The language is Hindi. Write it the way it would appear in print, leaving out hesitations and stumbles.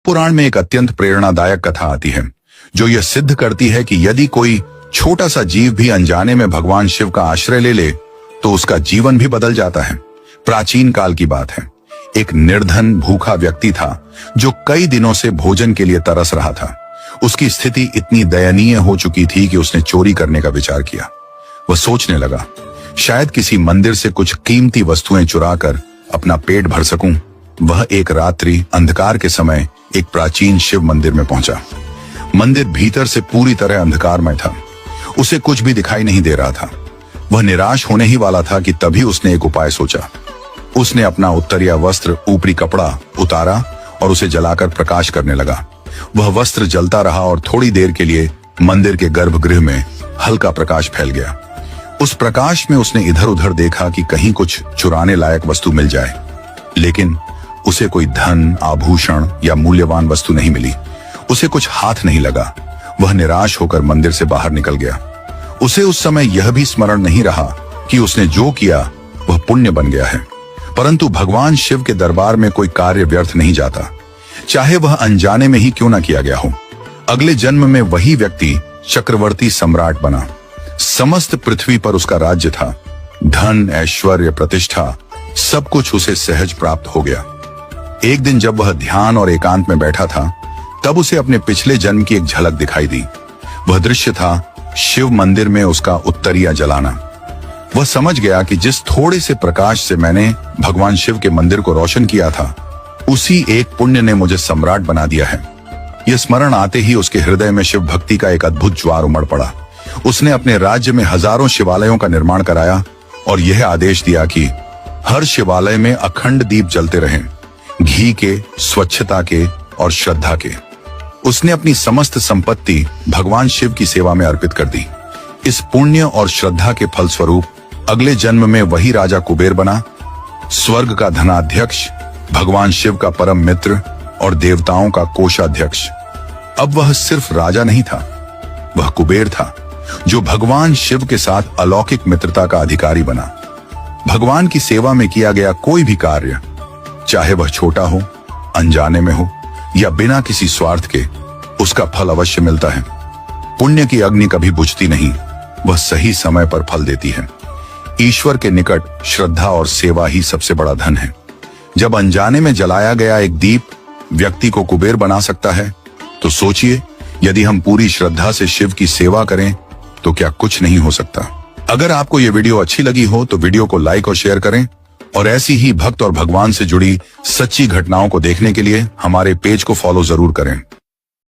पुराण में एक अत्यंत प्रेरणादायक कथा आती है जो यह सिद्ध करती है कि यदि कोई छोटा सा जीव भी अनजाने में भगवान शिव का आश्रय ले ले तो उसका जीवन भी बदल जाता है। प्राचीन काल की बात है। एक निर्धन भूखा व्यक्ति था जो कई दिनों से भोजन के लिए तरस रहा था। उसकी स्थिति इतनी दयनीय हो चुकी थी कि उसने चोरी करने का विचार किया। वह सोचने लगा, शायद किसी मंदिर से कुछ कीमती वस्तुएं चुराकर अपना पेट भर सकूं। वह एक रात्रि अंधकार के समय एक प्राचीन शिव मंदिर में पहुंचा। मंदिर भीतर से पूरी तरह अंधकारमय था। उसे कुछ भी दिखाई नहीं दे रहा था। वह निराश होने ही वाला था कि तभी उसने एक उपाय सोचा। उसने अपना उत्तरीय वस्त्र ऊपरी कपड़ा उतारा और उसे जलाकर प्रकाश करने लगा। वह वस्त्र जलता रहा और थोड़ी देर के लिए मंदिर के गर्भगृह में हल्का प्रकाश फैल गया। उस प्रकाश में उसने इधर उधर देखा कि कहीं कुछ चुराने लायक वस्तु मिल जाए, लेकिन उसे कोई धन, आभूषण या मूल्यवान वस्तु नहीं मिली। उसे कुछ हाथ नहीं लगा। वह निराश होकर मंदिर से बाहर निकल गया। उसे उस समय यह भी स्मरण नहीं रहा कि उसने जो किया वह पुण्य बन गया है। परंतु भगवान शिव के दरबार में कोई कार्य व्यर्थ नहीं जाता, चाहे वह अनजाने में ही क्यों न किया गया हो। अगले जन्म में वही व्यक्ति चक्रवर्ती सम्राट बना। समस्त पृथ्वी पर उसका राज्य था। धन, ऐश्वर्य, प्रतिष्ठा सब कुछ उसे सहज प्राप्त हो गया। एक दिन जब वह ध्यान और एकांत में बैठा था तब उसे अपने पिछले जन्म की एक झलक दिखाई दी। वह दृश्य था शिव मंदिर में उसका उत्तरीय जलाना। वह समझ गया कि जिस थोड़े से प्रकाश से मैंने भगवान शिव के मंदिर को रोशन किया था, उसी एक पुण्य ने मुझे सम्राट बना दिया है। यह स्मरण आते ही उसके हृदय में शिव भक्ति का एक अद्भुत ज्वार उमड़ पड़ा। उसने अपने राज्य में हजारों शिवालयों का निर्माण कराया और यह आदेश दिया कि हर शिवालय में अखंड दीप जलते रहें, घी के, स्वच्छता के और श्रद्धा के। उसने अपनी समस्त संपत्ति भगवान शिव की सेवा में अर्पित कर दी। इस पुण्य और श्रद्धा के फलस्वरूप अगले जन्म में वही राजा कुबेर बना, स्वर्ग का धनाध्यक्ष, भगवान शिव का परम मित्र और देवताओं का कोषाध्यक्ष। अब वह सिर्फ राजा नहीं था, वह कुबेर था जो भगवान शिव के साथ अलौकिक मित्रता का अधिकारी बना। भगवान की सेवा में किया गया कोई भी कार्य, चाहे वह छोटा हो, अनजाने में हो या बिना किसी स्वार्थ के, उसका फल अवश्य मिलता है। पुण्य की अग्नि कभी बुझती नहीं, वह सही समय पर फल देती है। ईश्वर के निकट श्रद्धा और सेवा ही सबसे बड़ा धन है। जब अनजाने में जलाया गया एक दीप व्यक्ति को कुबेर बना सकता है, तो सोचिए यदि हम पूरी श्रद्धा से शिव की सेवा करें तो क्या कुछ नहीं हो सकता। अगर आपको यह वीडियो अच्छी लगी हो तो वीडियो को लाइक और शेयर करें और ऐसी ही भक्त और भगवान से जुड़ी सच्ची घटनाओं को देखने के लिए हमारे पेज को फॉलो जरूर करें।